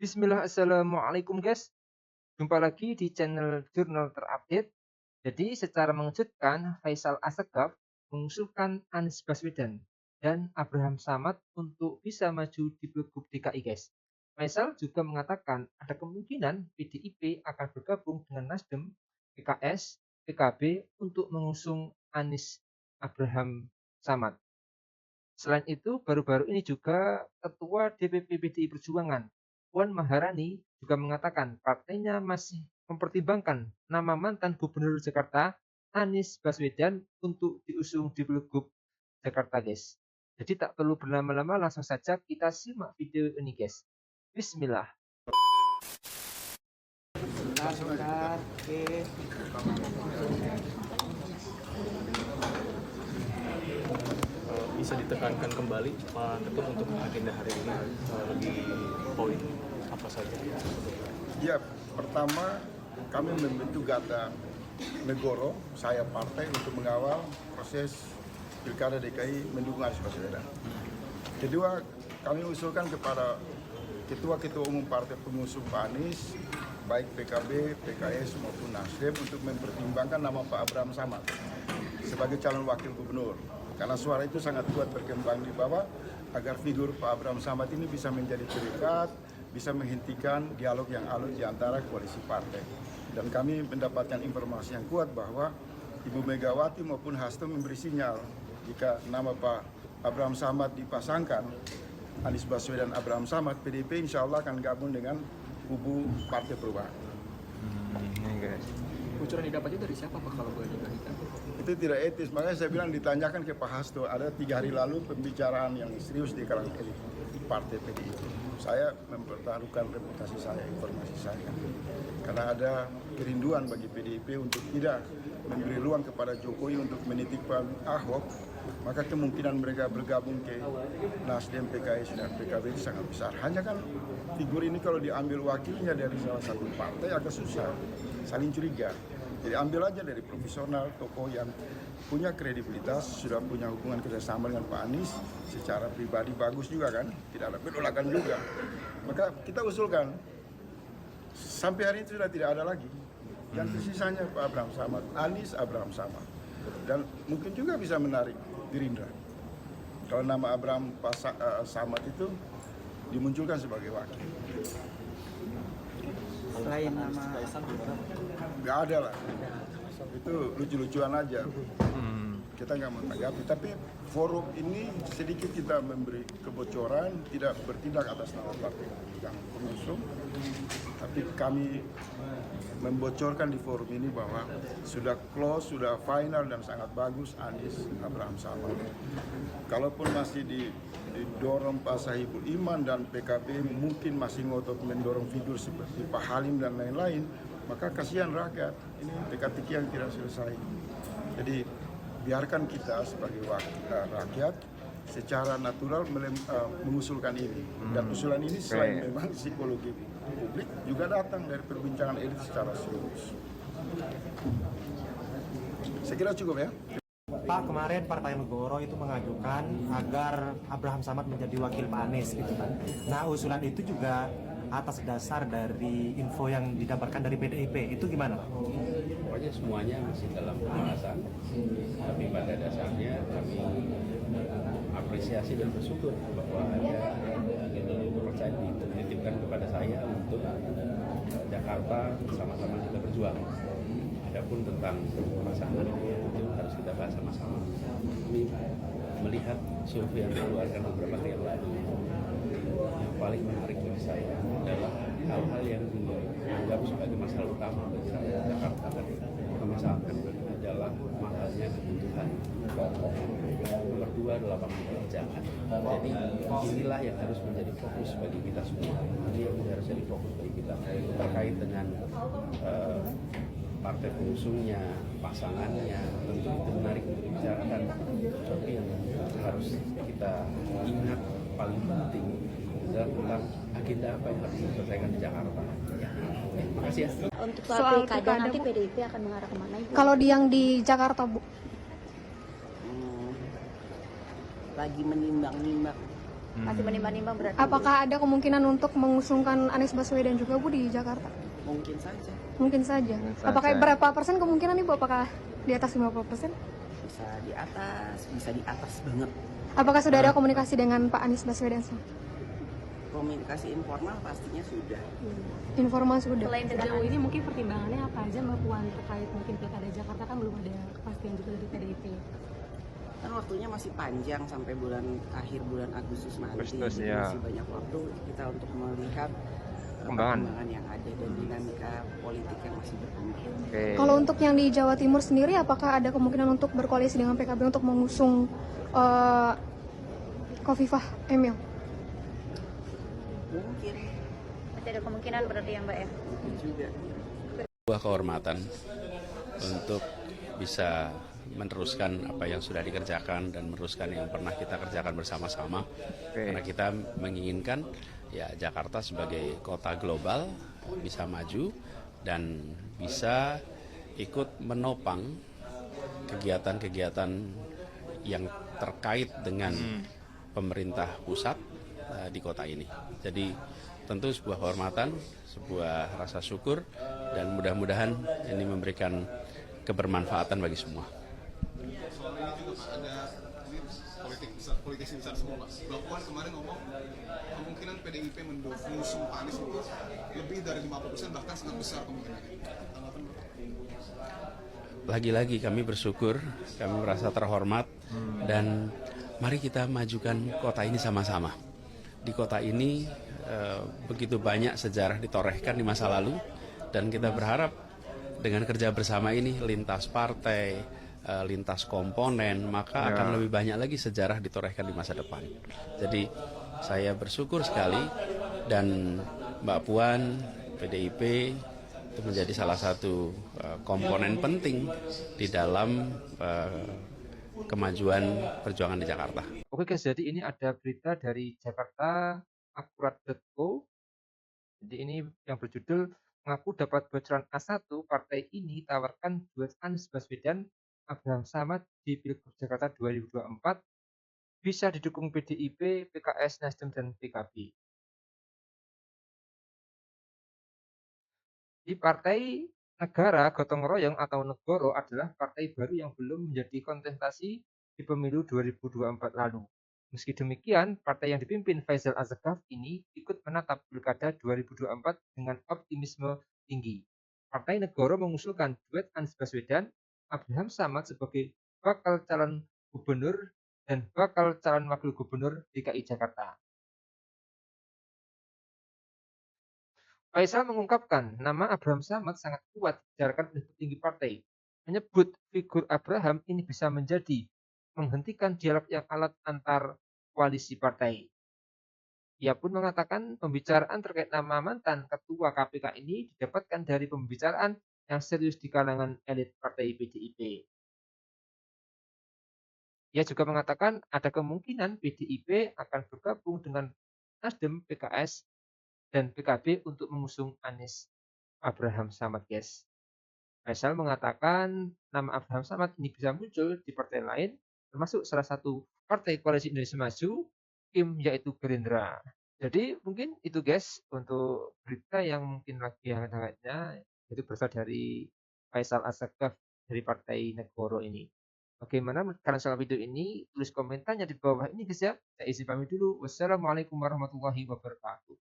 Bismillah, assalamualaikum guys. Jumpa lagi di channel Jurnal Terupdate. Jadi secara mengejutkan, Faisal Assegaf mengusulkan Anies Baswedan dan Abraham Samad untuk bisa maju di Pilgub DKI guys. Faisal juga mengatakan ada kemungkinan PDIP akan bergabung dengan Nasdem, PKS, PKB untuk mengusung Anies Abraham Samad. Selain itu, baru-baru ini juga Ketua DPP PDI Perjuangan, Puan Maharani, juga mengatakan partainya masih mempertimbangkan nama mantan Gubernur Jakarta, Anies Baswedan, untuk diusung di Pilgub Jakarta, guys. Jadi tak perlu berlama-lama, langsung saja kita simak video ini, guys. Bismillah. Sebentar, oke. Bisa ditekankan kembali Pak Ketum untuk agenda hari ini lebih poin apa saja? Ya, pertama kami membentuk Gata Negoro, saya partai untuk mengawal proses Pilkada DKI mendukung Anies Baswedan. Kedua, kami usulkan kepada ketua-ketua umum partai pengusung Pak Anies, baik PKB, PKS maupun Nasdem untuk mempertimbangkan nama Pak Abraham Samad sebagai calon wakil gubernur. Karena suara itu sangat kuat berkembang di bawah agar figur Pak Abraham Samad ini bisa menjadi terikat, bisa menghentikan dialog yang alot di antara koalisi partai. Dan kami mendapatkan informasi yang kuat bahwa Ibu Megawati maupun Hasto memberi sinyal jika nama Pak Abraham Samad dipasangkan, Anies Baswedan Abraham Samad, PDIP insya Allah akan gabung dengan kubu Partai Perubahan. Bocoran didapatnya dari siapa Pak kalau boleh diberikan? Itu tidak etis, makanya saya bilang ditanyakan ke Pak Hasto. Ada 3 hari lalu pembicaraan yang serius di kalangan elit Partai PDIP. Saya mempertaruhkan reputasi saya, informasi saya. Karena ada kerinduan bagi PDIP untuk tidak memberi ruang kepada Jokowi untuk menitipkan Ahok, maka kemungkinan mereka bergabung ke Nasdem, PKS, dan PKB itu sangat besar. Hanya kan figur ini kalau diambil wakilnya dari salah satu partai agak susah, saling curiga. Jadi ambil aja dari profesional, tokoh yang punya kredibilitas, sudah punya hubungan kerjasama dengan Pak Anies, secara pribadi bagus juga kan, tidak ada penolakan juga. Maka kita usulkan, sampai hari ini sudah tidak ada lagi. Yang tersisanya Pak Abraham Samad, Anies Abraham Samad. Dan mungkin juga bisa menarik Gerindra. Kalau nama Abraham Samad itu dimunculkan sebagai wakil. Selain nama Nggak ada lah, itu lucu-lucuan aja. Kita nggak menanggapi, tapi forum ini sedikit kita memberi kebocoran, tidak bertindak atas nama partai yang pengusung, tapi kami membocorkan di forum ini bahwa sudah close, sudah final dan sangat bagus Anies Abraham Samad. Kalaupun masih didorong Pak Sohibul Iman dan PKB mungkin masih ngotot mendorong figur seperti Pak Halim dan lain-lain, maka kasihan rakyat, ini teka-teki yang tidak selesai. Jadi biarkan kita sebagai rakyat secara natural mengusulkan ini. Dan usulan ini selain memang psikologi publik juga datang dari perbincangan elit secara serius. Saya kira cukup ya. Pak, kemarin Partai Negoro itu mengajukan agar Abraham Samad menjadi wakil Pak Anies gitu kan. Nah, usulan itu juga atas dasar dari info yang didapatkan dari PDIP, itu gimana Pak? Pokoknya semuanya masih dalam pembahasan, tapi pada dasarnya kami apresiasi dan bersyukur bahwa ada kepercayaan dititipkan kepada saya untuk Jakarta sama-sama kita berjuang. Adapun tentang pasangan itu harus kita bahas sama-sama. Kami melihat survei yang dikeluarkan beberapa hari yang lalu, yang paling menarik bagi saya adalah hal-hal yang dianggap sebagai masalah utama bagi saya Jakarta tadi. Misalkan adalah mahalnya kebutuhan pokok. Nomor 2 adalah lapangan pekerjaan. Jadi inilah yang harus menjadi fokus bagi kita semua. Ini yang harus jadi fokus bagi kita terkait dengan partai pengusungnya, pasangannya, tentu itu menarik untuk dibicarakan. Tapi yang harus kita ingat paling penting adalah tentang agenda apa yang harus diselesaikan di Jakarta. Makasih ya. Untuk soal pilkada nanti PDIP akan mengarah kemana Ibu? Kalau yang di Jakarta Bu? Lagi menimbang-nimbang Masih menimbang-nimbang berarti. Apakah ada kemungkinan untuk mengusungkan Anies Baswedan juga Bu di Jakarta? Mungkin saja. Mungkin saja. Mungkin Apakah saja. berapa persen kemungkinan nih Bu? Apakah di atas 50%? Bisa di atas, bisa di atas banget. Apakah sudah ada komunikasi dengan Pak Anies Baswedan? Komunikasi informal pastinya sudah. Informal sudah. Selain dengan Sejauh ini mungkin pertimbangannya apa aja Mbak Puan terkait mungkin pilkada Jakarta kan belum ada kepastian juga dari PDIP. Kan waktunya masih panjang sampai akhir bulan Agustus nanti. Agustus, Jadi ya. masih banyak waktu kita untuk melihat Perkembangan. perkembangan yang ada dan dinamika politik yang masih berkembang. Oke. Kalau untuk yang di Jawa Timur sendiri, apakah ada kemungkinan untuk berkoalisi dengan PKB untuk mengusung Khofifah Emil? Mungkin, masih ada kemungkinan berarti ya Mbak ya. mungkin juga. Sebuah kehormatan untuk bisa meneruskan apa yang sudah dikerjakan dan meneruskan yang pernah kita kerjakan bersama-sama. Karena kita menginginkan ya Jakarta sebagai kota global bisa maju dan bisa ikut menopang kegiatan-kegiatan yang terkait dengan pemerintah pusat di kota ini. Jadi tentu sebuah kehormatan, sebuah rasa syukur, dan mudah-mudahan ini memberikan kebermanfaatan bagi semua. Soal ini juga Pak, ada ini politisi besar semua Pak. Mbak Puan kemarin ngomong kemungkinan PDIP mengusung Pak Anies itu lebih dari 50%, bahkan sangat besar kemungkinannya. Tanggapan Bapak? Lagi-lagi kami bersyukur, kami merasa terhormat, dan mari kita majukan kota ini sama-sama. Di kota ini begitu banyak sejarah ditorehkan di masa lalu, dan kita berharap dengan kerja bersama ini lintas partai, lintas komponen, maka akan lebih banyak lagi sejarah ditorehkan di masa depan. Jadi saya bersyukur sekali, dan Mbak Puan, PDIP itu menjadi salah satu komponen penting di dalam kemajuan perjuangan di Jakarta. Oke guys, jadi ini ada berita dari Jakarta Akurat.co. Jadi ini yang berjudul mengaku dapat bocoran A1 partai ini tawarkan duet Anies Baswedan Abraham Samad di Pilgub Jakarta 2024 bisa didukung PDIP, PKS, Nasdem, dan PKB. Di Partai Negara Gotong Royong atau Negoro adalah partai baru yang belum menjadi kontestasi di pemilu 2024 lalu. Meski demikian, partai yang dipimpin Faisal Asgaf ini ikut menatap Pilkada 2024 dengan optimisme tinggi. Partai Negoro mengusulkan duet Anies Baswedan, Abraham Samad sebagai bakal calon gubernur dan bakal calon wakil gubernur DKI Jakarta. Faisal mengungkapkan nama Abraham Samad sangat kuat dibicarakan oleh petinggi partai. Menyebut figur Abraham ini bisa menjadi menghentikan dialog yang alot antar koalisi partai. Ia pun mengatakan pembicaraan terkait nama mantan ketua KPK ini didapatkan dari pembicaraan yang serius di kalangan elit partai PDIP. Ia juga mengatakan ada kemungkinan PDIP akan bergabung dengan Nasdem, PKS, dan PKB untuk mengusung Anies Abraham Samad, guys. Faisal mengatakan nama Abraham Samad ini bisa muncul di partai lain, termasuk salah satu partai koalisi Indonesia Maju, Kim, yaitu Gerindra. Jadi mungkin itu guys untuk berita yang mungkin lagi hangat-hangatnya, itu berasal dari Faisal Asgaf dari Partai Negoro ini. Bagaimana menurut kalian soal video ini? Tulis komentarnya di bawah ini guys ya. Saya izin pamit dulu. Wassalamualaikum warahmatullahi wabarakatuh.